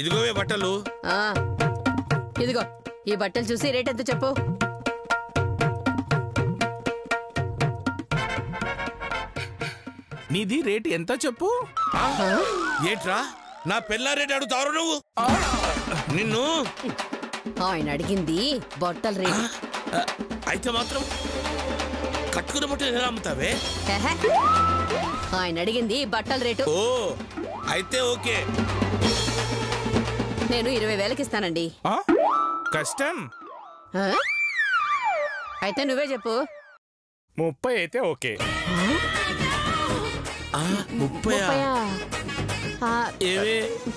ఇదిగోవే బట్టలు. ఇదిగో ఈ బట్టలు చూసి రేట్ ఎంత చెప్పు. నీది రేట్ ఎంత చెప్పు. ఏంట్రా నా పెళ్ళ రేట్ అడుగుతారు నువ్వు? నిన్ను ఆయన అడిగింది బట్టల రేటు. అయితే మాత్రం కట్టుకున్న బట్టలు ఎలా అమ్ముతావే? ఆయన అడిగింది బట్టల రేటు. ఓ అయితే ఓకే. నేను 20,000కి ఇస్తానండి. కష్టం. అయితే నువ్వే చెప్పు. 30 అయితే ఓకే. 30? ఏవే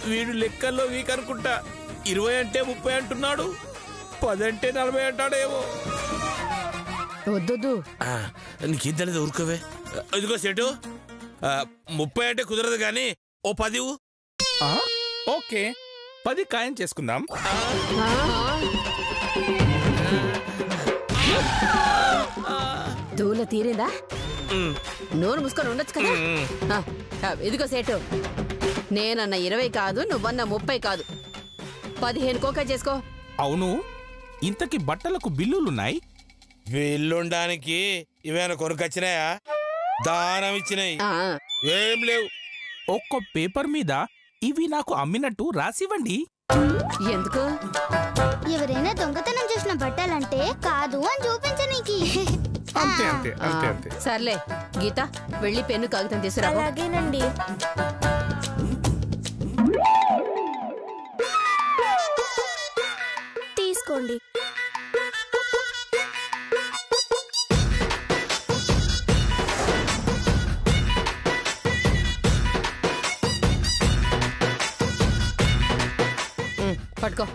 వీడు లెక్కల్లో వీక్ అనుకుంటా. 20 అంటే 30 అంటున్నాడు, 10 అంటే 40 అంటాడేమో. వద్దొద్దు, నీకిద్దరిది ఊరుకోవే. ఇదిగో సెటు, 30 అంటే కుదరదు కానీ ఓ 10. ఓకే 10 ఖాయం చేసుకుందాం. దూల తీరిందా? నోరు మూసుకొని ఉండొచ్చు కదా. ఇదిగో సేటు, నేనన్న 20 కాదు, నువ్వన్న 30 కాదు, 15 కోకా చేసుకో. అవును, ఇంతకి బట్టలకు బిల్లులున్నాయి? బిల్లుండానికి ఇవేనా కొనుకొచ్చినాయా? దానం ఇచ్చినాయి ఏం లేవు. ఒక్క పేపర్ మీద ఇవి నాకు అమ్మినట్టు రాసివ్వండి. ఎందుకు? ఎవరైనా దొంగతనం చేసిన బట్టలంటే కాదు అని చూపించనీకి. అంతే అంతే అంతే అంతే. సర్లే గీత, వెళ్ళి పెన్ను కాగితం తీసుకురా. అలాగేనండి. తీసుకోండి. పట్టుకో.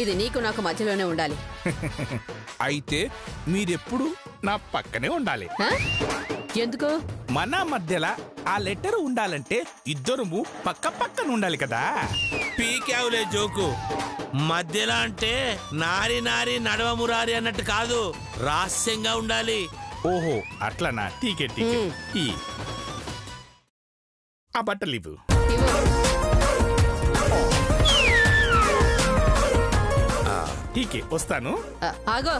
ఇది నీకు నాకు మధ్యలోనే ఉండాలి. అయితే మీరెప్పుడు నా పక్కనే ఉండాలి. ఎందుకు? మన మధ్యలో ఆ లెటర్ ఉండాలంటే ఇద్దరము పక్క పక్కన ఉండాలి కదా. పీకావులే జోకు. మధ్యలో అంటే నారి నారి నడవ మురారి అన్నట్టు కాదు, రహస్యంగా ఉండాలి. ఓహో అట్లనా? టీకే టీకే. ఆ బట్టలు ఇవ్వు. టీకే వస్తాను. ఆగో,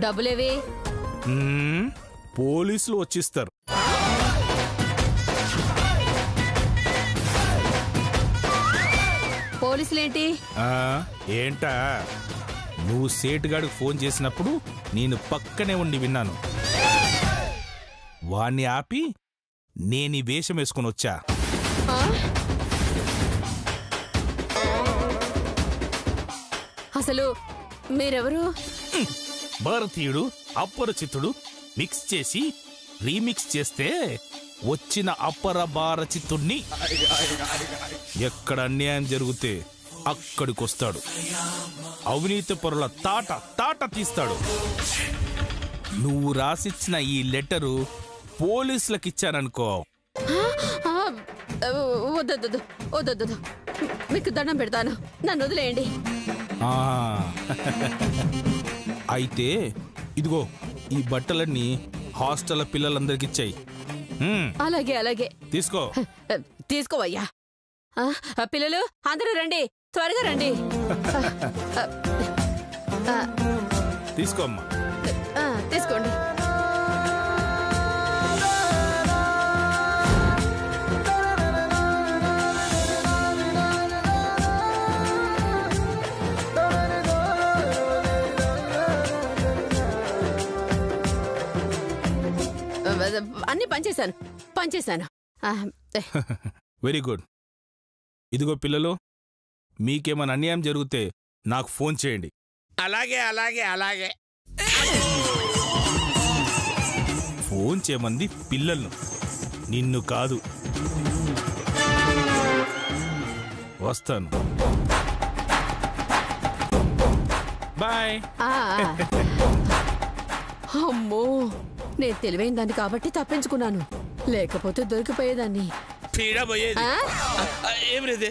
డబ్బులేవి? పోలీసులు వచ్చిస్తారు. పోలీసులేంటి? ఏంటా, నువ్వు సేటుగాడికి ఫోన్ చేసినప్పుడు నేను పక్కనే ఉండి విన్నాను. వాణ్ణి ఆపి నేను వేషం వేసుకుని వచ్చా. అసలు మీరెవరు? భారతీయుడు అపరిచితుడు మిక్స్ చేసి రీమిక్స్ చేస్తే వచ్చిన అపర భారచితుణ్ణి. ఎక్కడ అన్యాయం జరిగితే అక్కడికొస్తాడు. అవినీతి పరుల తాట తాట తీస్తాడు. నువ్వు రాసిచ్చిన ఈ లెటరు పోలీసులకిచ్చాననుకో. వద్దొద్దు వద్దొద్దు, మీకు దండం పెడతాను, నన్ను వదిలేయండి. అయితే ఇదిగో ఈ బట్టలన్నీ హాస్టల్ పిల్లలందరికి ఇచ్చాయి. అలాగే అలాగే. తీసుకో. తీసుకోవయ్యా. పిల్లలు అందరూ రండి, త్వరగా రండి. తీసుకో అమ్మా. తీసుకోండి. అన్ని పనిచేశాను. Very good. ఇదిగో పిల్లలు, మీకేమైనా అన్యాయం జరిగితే నాకు ఫోన్ చేయండి. అలాగే అలాగే అలాగే. ఫోన్ చేయమంది పిల్లలను, నిన్ను కాదు. వస్తాను. బాయ్. అమ్మో, నేను తెలివైన దాన్ని కాబట్టి తప్పించుకున్నాను, లేకపోతే దొరికిపోయేదాన్ని. పీడ పోయేది. ఏం లేదు,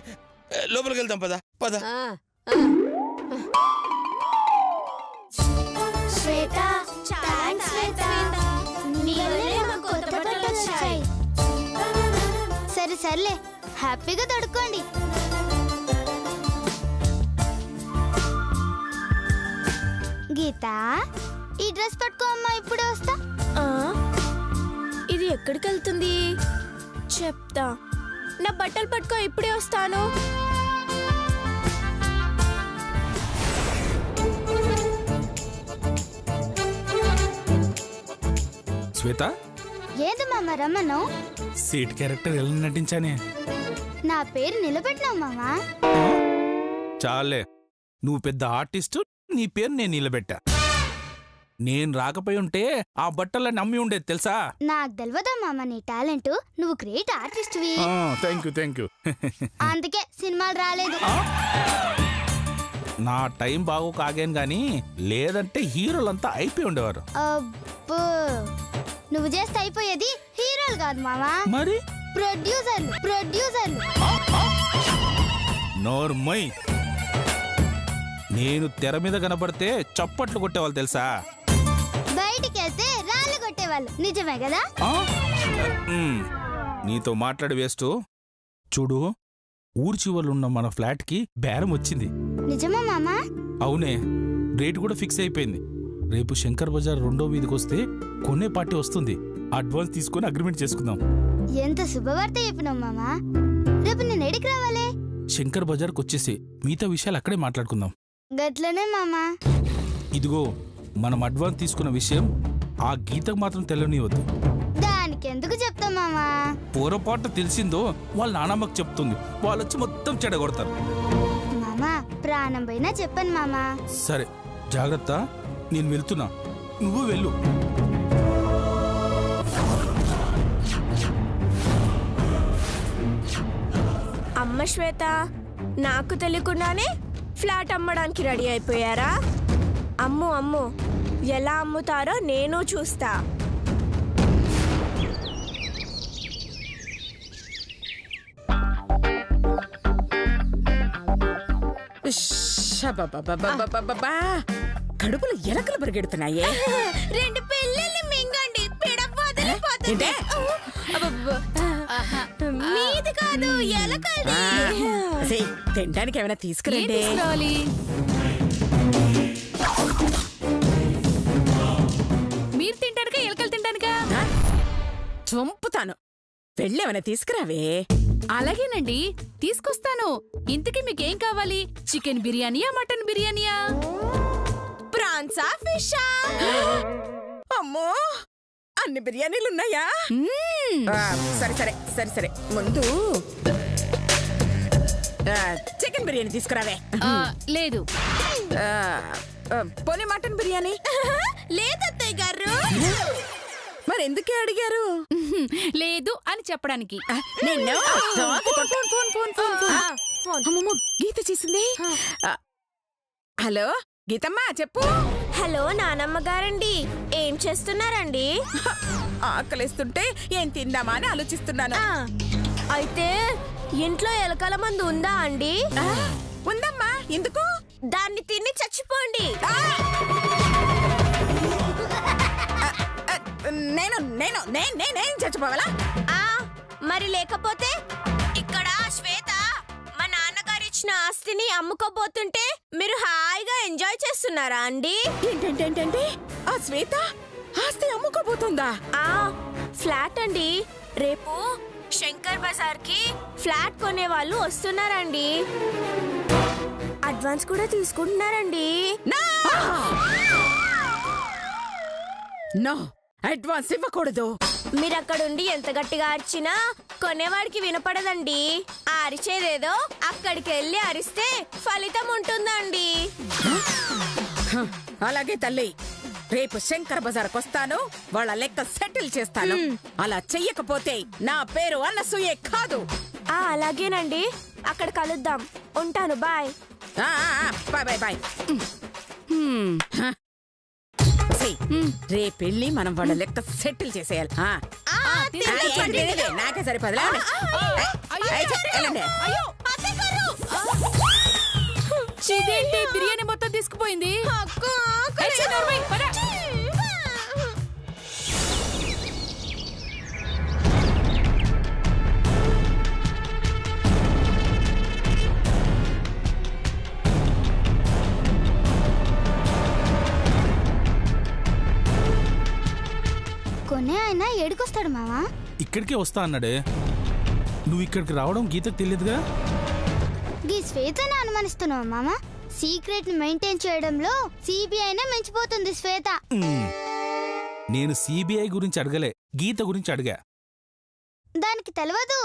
లోపలికి వెళ్దాం. పద పద. శ్వేత, థాంక్స్ శ్వేత. నీ వల్లే మాకు కొత్త బట్టలు వచ్చాయి. సరే సర్లే, హ్యాపీగా తడుక్కోండి. గీత, ఈ డ్రెస్ పట్టుకో అమ్మా, ఇప్పుడే వస్తా. ఇది ఎక్కడికి వెళ్తుంది చెప్తా. నా బట్టలు పట్టుకో, ఇప్పుడే వస్తాను. శ్వేత, ఏది మామ రమ్మను? సీట్ క్యారెక్టర్ ఎలా నటించానే? నా పేరు నిలబెట్టినావు మామా. చాలే, నువ్వు పెద్ద ఆర్టిస్టు, నీ పేరు నేను నిలబెట్టా. నేను రాకపోయి ఉంటే ఆ బట్టల నమ్మి ఉండేది తెలుసా? నాకు తెలియదా మామ నీ టాలెంట్, నువ్వు గ్రేట్ ఆర్టిస్ట్వి. Thank you. అందుకే సినిమాలు రాలేదు. నా టైం బాగోక ఆగాను గాని, లేదంటే హీరోలంతా అయిపోయి ఉండేవారు. అబ్బో, నువ్వు చేస్తే అయిపోయేది హీరోలు కాదు మామా, మరి ప్రొడ్యూసర్లు. నోర్మై, నేను తెర మీద కనబడితే చప్పట్లు కొట్టేవాళ్ళు తెలుసా? బయటికి వెళ్తే రాళ్ళు కొట్టేవాళ్ళు, నిజమే కదా? నీతో మాట్లాడి వేస్తూ చూడు, ఊరి చివర్లున్న మన ఫ్లాట్ కి బేరం వచ్చింది. నిజమా మామా? అవునే, రేటు కూడా ఫిక్స్ అయిపోయింది. రేపు శంకర్ బజార్ 2వ వీధికి వస్తే కొనే పార్టీ వస్తుంది. అడ్వాన్స్ తీసుకుని అగ్రిమెంట్ చేసుకుందాం. ఎంత శుభవార్త చెప్పినావు మామా. రేపు నేను ఎడికి రావాలి? శంకర్ బజార్కి వచ్చేసి మిగతా విషయాలు అక్కడే మాట్లాడుకుందాం. గట్లనే మామా. ఇదిగో, మనం అడ్వాన్స్ తీసుకున్న విషయం ఆ గీతకు మాత్రం తెలవనివద్దు. దానికెందుకు చెప్తాం మామా? పొరపాటు తెలిసిందో వాళ్ళ నానమ్మకు చెప్తుంది, వాళ్ళొచ్చి మొత్తం చెడగొడతారు. మామా, ప్రాణం పోయినా చెప్పను మామా. సరే, జాగ్రత్త. నేను వెళ్తున్నా, నువ్వు వెళ్ళు. అమ్మ శ్వేత, నాకు తెలియకుండానే ఫ్లాట్ అమ్మడానికి రెడీ అయిపోయారా? అమ్ము ఎలా అమ్ముతారో నేను చూస్తా. కడుపులో ఎలకలు పరిగెడుతున్నాయే. 2 పిల్లల్ని మింగండి, పిడపోతే మీది కాదు, ఎలకది. తినడానికి ఏమైనా తీసుకురండి. మీరు తింటారుగా, ఎలకలు తింటానుగా. చంపుతాను, వెళ్ళేమైనా తీసుకురావే. అలాగేనండి, తీసుకొస్తాను. ఇంతకీ మీకేం కావాలి? చికెన్ బిర్యానీయా, మటన్ బిర్యానీయా? ప్రాన్సా, ఫిషా? అమ్మో, అన్ని బిర్యానీలు ఉన్నాయా? సరే, ముందు చికెన్ బిర్యానీ తీసుకురావే. లేదు. పోనీ మటన్ బిర్యానీ? లేదత్తయ్య గారు. మరి ఎందుకే అడిగారు? లేదు అని చెప్పడానికి. గీత చేసింది. హలో గీతమ్మా, చెప్పు. హలో నానమ్మ గారండి, ఏం చేస్తున్నారండి? ఆకలిస్తుంటే ఏం తిందామా అని ఆలోచిస్తున్నాను. అయితే ఇంట్లో ఎలకల మందు ఉందా అండి? ఉందమ్మా. ఎందుకు? దాన్ని తిని చచ్చిపోండి. నేను చచ్చిపోవాలా? మరి లేకపోతే ఇక్కడ శ్వేత మా నాన్నగారు ఇచ్చిన ఆస్తిని అమ్ముకోబోతుంటే మీరు హాయిగా ఎంజాయ్ చేస్తున్నారా అండి? ఏంటంటే ఆ శ్వేత ఆస్తి అమ్ముకోబోతుందా? ఫ్లాట్ అండి. రేపు శంకర్ బజార్ కి ఫ్లాట్ కొనే వాళ్ళు వస్తున్నారండి. అడ్వాన్స్ కూడా తీసుకుంటున్నారండి. నో, అడ్వాన్స్ ఇవ్వకూడదు. మీరు అక్కడుండి ఎంత గట్టిగా అరిచినా కొనేవాడికి వినపడదండి. అరిచేదేదో అక్కడికి వెళ్ళి అరిస్తే ఫలితం ఉంటుందండి. అలాగే తల్లి, రేపు శంకర్ బజార్కి వస్తాను, వాళ్ళ లెక్క సెటిల్ చేస్తాను. అలా చెయ్యకపోతే నా పేరు అనసూయే కాదు. అలాగేనండి, అక్కడ కలుద్దాం. ఉంటాను, బాయ్. బాయ్. రేపెళ్ళి మనం వాళ్ళ లెక్క సెటిల్ చేసేయాలి. నాకే సరిపదలే. బిర్యానీ మొత్తం తీసుకుపోయింది. ఏడుకొస్తాడు మావా? ఇక్కడికే వస్తా అన్నాడే. నువ్వు ఇక్కడికి రావడం గీతకు తెలియదుగా. గీ శ్వేతని అనుమానిస్తున్నావు మామ? సీక్రెట్ ని మెయింటైన్ చేయడంలో సిబిఐనే మించిపోతుంది శ్వేత. నేను సిబిఐ గురించి అడగలే, గీత గురించి అడిగా. దానికి తెలియదు.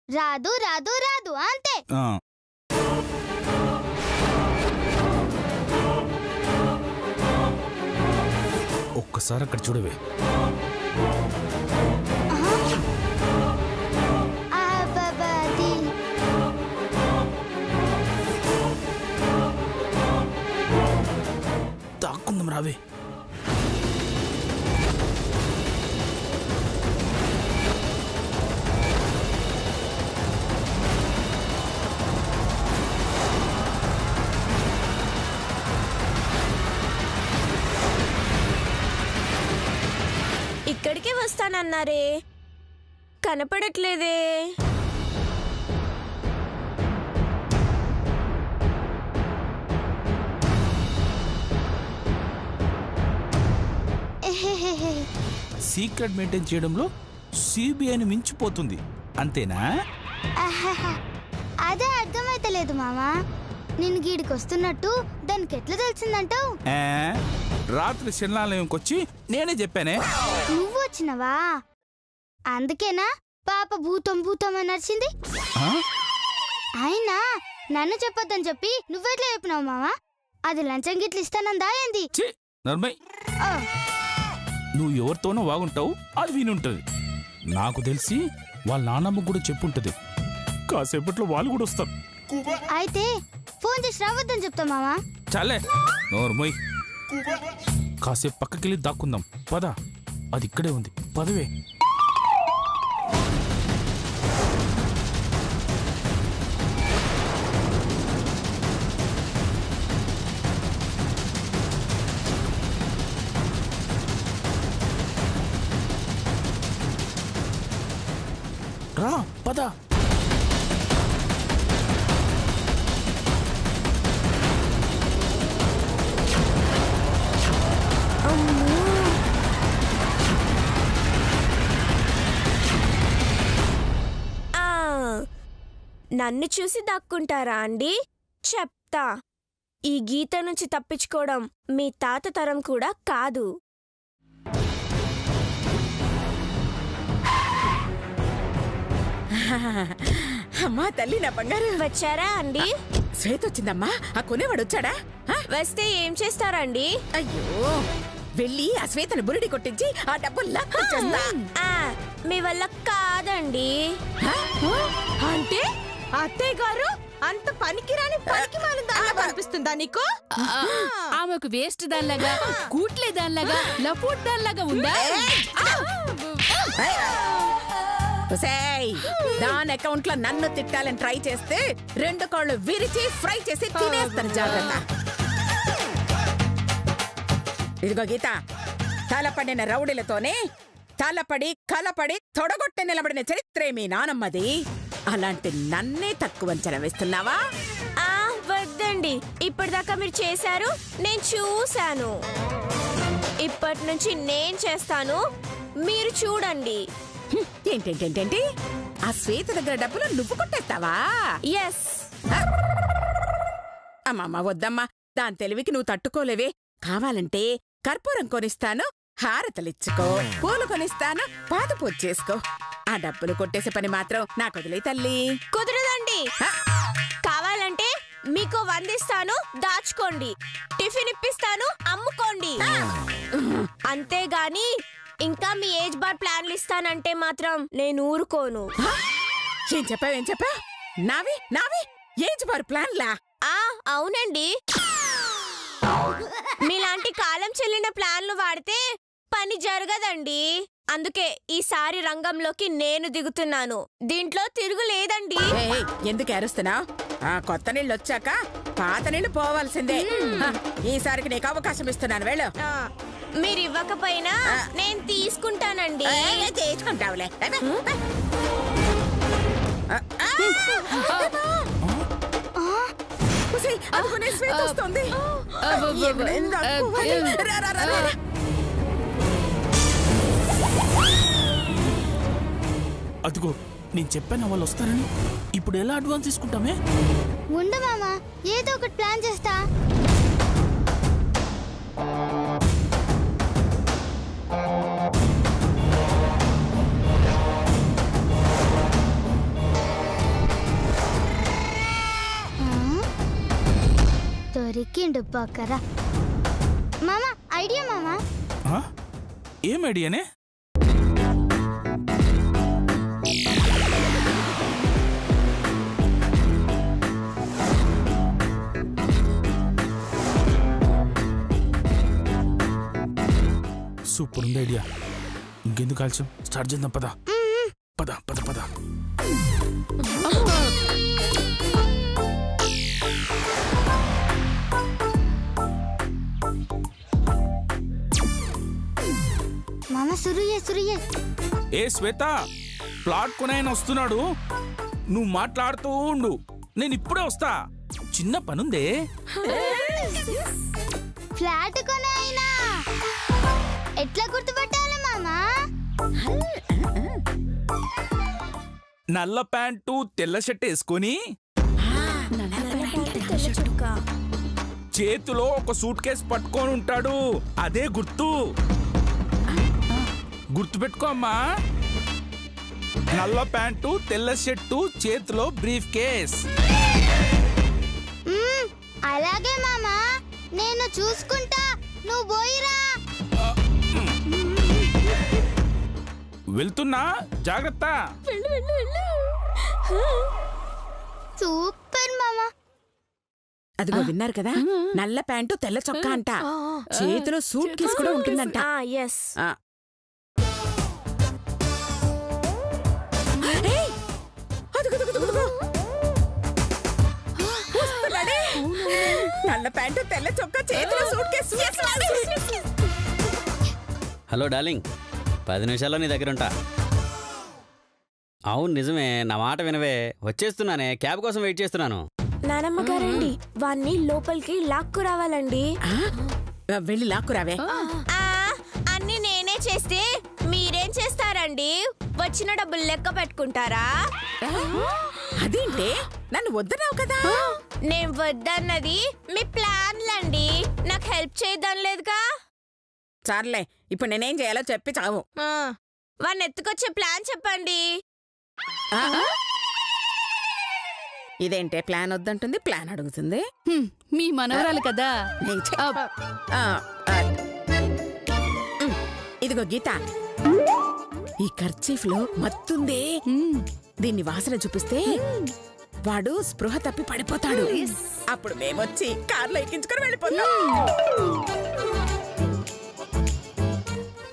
రాదు రాదు రాదు అంతే. ఒక్కసారి అక్కడ చూడవే. దాక్కుందాం రావే. ఇక్కడికే వస్తానన్నారే, కనపడట్లేదే. సీక్రెట్ మెయింటైన్ చేయడంలో సిబిఐని మించిపోతుంది అంతేనా? అదే అర్థమైతలేదు మామా. నేను గీడికి వస్తున్నట్టు దానికి ఎట్లా తెలిసిందంటావు? రాత్రి శరణాలయంకొచ్చి నేనే చెప్పానే. నువ్వు వచ్చినవా? అందుకేనా పాప భూతం భూతం అని నడిచింది? అయినా నన్ను చెప్పొద్దని చెప్పి నువ్వెట్లా చెప్పినావు మామా? అది లంచం గిట్లు ఇస్తానందా ఏంది? నువ్వు ఎవరితోనో వాగుంటావు, అది వినుంటది. నాకు తెలిసి వాళ్ళ నాన్నమ్మ కూడా చెప్పుంటది. కాసేపట్లో వాళ్ళు కూడా వస్తారు. అయితే ఫోన్ చేసి రావద్దని చెప్తా మామా. చాలే నోర్మోయ్. కాసేపు పక్కకెళ్ళి దాక్కుందాం పద. అది ఇక్కడే ఉంది, పదవే. రా పద. నన్ను చూసి దాక్కుంటారా అండి? చెప్తా. ఈ గీత నుంచి తప్పించుకోవడం మీ తాత తరం కూడా కాదు. అమ్మా తల్లి నా బంగారు. వచ్చారా అండి? శ్వేత వచ్చిందమ్మా. ఆ కొనేవాడు వచ్చాడా? వస్తే ఏం చేస్తారండి? అయ్యో, వెళ్ళి ఆ శ్వేతను బురిడి కొట్టించి ఆ డబ్బులు లాక్కొచ్చేస్తా. మీ వల్ల కాదండి. అంటే అత్తయ్య గారు అంత పనికిరాని పనికి మాలిందాన్ని అనిపిస్తుందా నీకు? ఆమెకు వేస్ట్ దానిలాగా, కూట్లే దానిలాగా, లఫూట్ దానిలాగా ఉందా? దాని అకౌంట్ లో నన్ను తిట్టాలని ట్రై చేస్తే 2 కాళ్ళు విరిచి ఫ్రై చేసి తినేస్తాను. జాగ్రత్త. ఇదిగో గీత, తలపడిన రౌడీలతోనే తలపడి కలపడి తొడగొట్టి నిలబడిన చరిత్రే మీ నానమ్మది. అలాంటి నన్నే తక్కువ అంచనా వేస్తున్నావా? వద్దండి, ఇప్పటిదాకా మీరు చేశారు, నేను చూశాను. ఇప్పటి నుంచి నేను చేస్తాను, మీరు చూడండి. ఏంటేంటేంటేంటి? ఆ శ్వేత దగ్గర డబ్బులు నువ్వు కొట్టేస్తావా? ఎస్. అమ్మమ్మ వద్దమ్మా, దాని తెలివికి నువ్వు తట్టుకోలేవే. కావాలంటే కర్పూరం కొనిస్తాను, హారతలిచ్చుకో. పూలు కొనిస్తాను, పాద పూజ చేసుకో. ఆ డబ్బులు కొట్టేసే పని మాత్రం నాకు వదిలే తల్లి. కుదరదండి. కావాలంటే మీకు 100 ఇస్తాను, దాచుకోండి. టిఫిన్ ఇప్పిస్తాను, అమ్ముకోండి. అంతేగాని ఇంకా మీ ఏజ్ బార్ ప్లాన్లు ఇస్తానంటే మాత్రం నేను ఊరుకోను. ఏం చెప్పావు? నావి ఏజ్ బార్ ప్లాన్లా? అవునండి. మీలాంటి కాలం చెల్లిన ప్లాన్లు వాడితే పని జరగదండి. అందుకే ఈసారి రంగంలోకి నేను దిగుతున్నాను. దీంట్లో తిరుగులేదండి. ఎందుకు అరుస్తున్నావు? కొత్త నీళ్ళు వచ్చాక పాత నీళ్లు పోవాల్సిందే. ఈసారికి నీకు అవకాశం ఇస్తున్నాను, వెళ్ళు. మీరు ఇవ్వకపోయినా నేను తీసుకుంటానండి. తీసుకుంటావులే. శ్వేత వస్తుంది. అదిగో నేను చెప్పాను వాళ్ళు వస్తారని. ఇప్పుడు ఎలా అడ్వాన్స్ తీసుకుంటామే? ఉండు మామా, ఏదో ఒకటి ప్లాన్ చేస్తా. దొరికిండు పక్కరా. మామా ఐడియా మామా. ఏం ఐడియానే? సూపర్ ఉంది ఐడియా. ఇంకెందుకు ఆలస్యం, స్టార్ట్ చేద్దాం. పద పద పద పద. మామా సురుయే సురుయే. ఏ శ్వేత, ప్లాట్ కొనాయన వస్తున్నాడు, నువ్వు మాట్లాడుతూ ఉండు, నేను ఇప్పుడే వస్తా. చిన్న పనుందే. ఫ్లాట్ కొనాయినా ఎట్లా గుర్తుపట్టాలి మామా? నల్ల ప్యాంటు తెల్ల షర్ట్ వేసుకొని చేతిలో ఒక సూట్ కేసు పట్టుకొని ఉంటాడు, అదే గుర్తు. గుర్తుపెట్టుకో అమ్మా. నల్ల ప్యాంటు తెల్ల షర్టు చేతిలో బ్రీఫ్ కేస్. అలాగే మామా, నేను చూసుకుంటా, నువ్వు పోయిరా. వెళ్తున్నా, జాగ్రత్త. సూపర్ మామా. అదిగో విన్నారు కదా, నల్ల ప్యాంటు తెల్ల చొక్కా అంట, చేతిలో సూట్ కేసు కూడా ఉంటుందంట. ఎస్. నల్ల ప్యాంటు తెల్ల చొక్కా చేతిలో సూట్ కేసు. హలో డార్లింగ్, 10 నిమిషాల్లో నీ దగ్గర ఉంటా. అవును నిజమే, నా మాట వినవే, వచ్చేస్తున్నానే, క్యాబ్ కోసం వెయిట్ చేస్తున్నాను. నానమ్మ గారండి, వాన్ని లోపలికి లాక్కు రావాలండి. వెళ్ళి లాక్కురావే. అన్ని నేనే చేస్తే మీరేం చేస్తారండి? వచ్చిన డబ్బులు లెక్క పెట్టుకుంటారా? అదేంటే, నన్ను వద్దన్నావు కదా. నేను వద్దన్నది మీ ప్లాన్లండి, నాకు హెల్ప్ చేయడం లేదుగా. చార్లే, ఇప్పుడు నేనేం చేయాలో చెప్పి చావు. వాడిని ఎత్తుకొచ్చే ప్లాన్ చెప్పండి. ఇదేంటే ప్లాన్ వద్దంటుంది, ప్లాన్ అడుగుతుంది. మీ మనవరాలు కదా. ఇదిగో గీత, ఈ కర్చీఫ్ లో మత్తుందే, దీన్ని వాసన చూపిస్తే వాడు స్పృహ తప్పి పడిపోతాడు. అప్పుడు మేమొచ్చి కార్లో ఎక్కించుకొని వెళ్ళిపోతాం.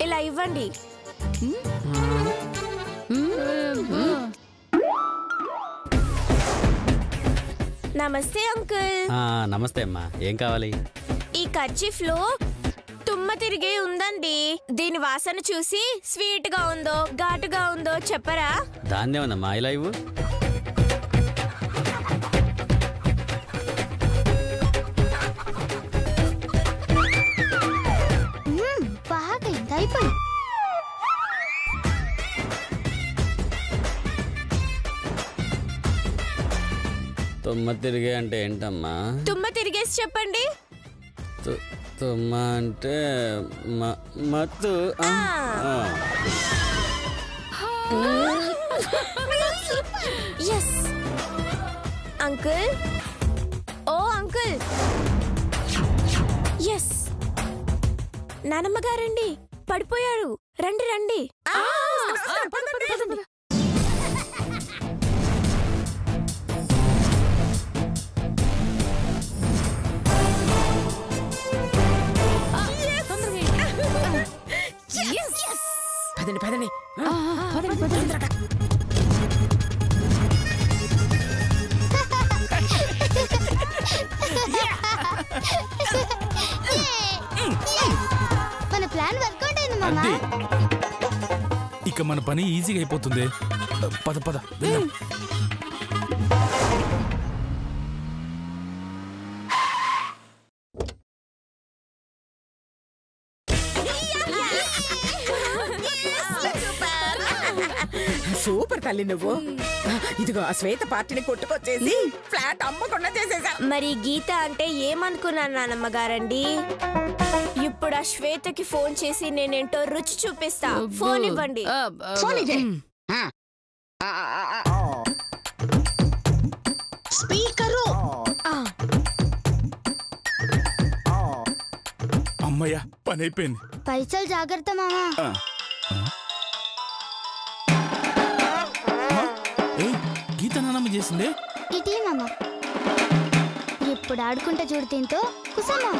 ఇలా ఇవ్వండి. నమస్తే అంకుల్. నమస్తే అమ్మా, ఏం కావాలి? ఈ కర్చీఫ్ లో తుమ్మ తిరిగి ఉందండి, దీని వాసన చూసి స్వీట్ గా ఉందో ఘాటుగా ఉందో చెప్పరా? దాన్నే ఉందమ్మా, ఇలా ఇవ్వు. బాగా అయిపోయింది. తుమ్మ తిరిగే అంటే ఏంటమ్మా? తుమ్మ తిరిగేసి చెప్పండి. తుమ్మ అంటే మత్తు. Yes uncle. Oh uncle. Yes నానమ్మ గారండి, పడిపోయారు, రండి రండి. పదండి మన ప్లాన్ వర్కౌట్ అయింది మామా. ఇక మన పని ఈజీగా అయిపోతుంది. పద పద వెళ్దాం. సూపర్ తల్లి నువ్వు. ఇదిగో ఆ శ్వేత పార్టీని కొట్టుకొచ్చేసి ఫ్లాట్ అమ్మకుండా చేసేసా. మరి గీత అంటే ఏమనుకున్నాను నానమ్మ గారండి. ఇప్పుడు ఆ శ్వేతకి ఫోన్ చేసి నేనేంటో రుచి చూపిస్తా. ఫోన్ ఇవ్వండి. స్పీకరు. అమ్మయ్య పని అయిపోయింది. పైసలు జాగ్రత్త మామా. గీత నానమ్మ చేసిందే. ఇటీ మామా. ఇప్పుడు ఆడుకుంటా చూడు దీంతో కుసమా.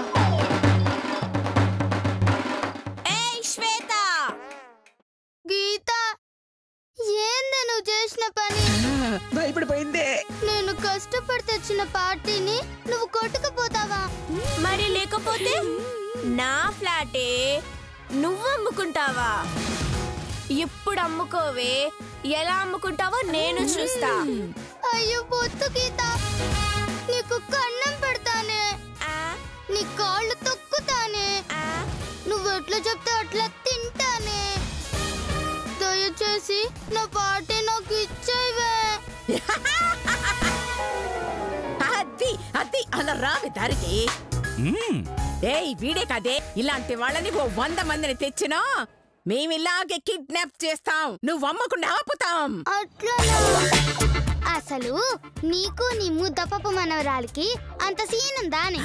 ఏయ్ శ్వేత, గీత ఏందే నువ్వు చేసిన పని? భయపడిపోయిందే. నేను కష్టపడి తెచ్చిన పార్టీని నువ్వు కొట్టుకుపోతావా? మరి లేకపోతే నా ఫ్లాటే నువ్వు అమ్ముకుంటావా? ఇప్పుడు అమ్ముకోవే. ఎలా అమ్ముకుంటావో నేను చూస్తా. అయ్యో పొత్తు గీత, నీకు కన్నం పెడతానే, నీ కాళ్ళు తొక్కుతానే, నువ్వెట్లా చెప్తే అట్లా తింటానే. దయచేసి నా పార్టీ నాకు ఇచ్చేవే. అది అది అలా రావి దారికి. ఏయ్ వీడే కదే, ఇలాంటి వాళ్ళని 100 మందిని తెచ్చినా మేమిలాగే కిడ్నాప్ చేస్తాం, నువ్వు అమ్మకుండా ఆపుతాం. అట్లనా? అసలు నీకు నీ ముద్దపప్పు మనవరాలికి అంత సీన్ ఉందానే?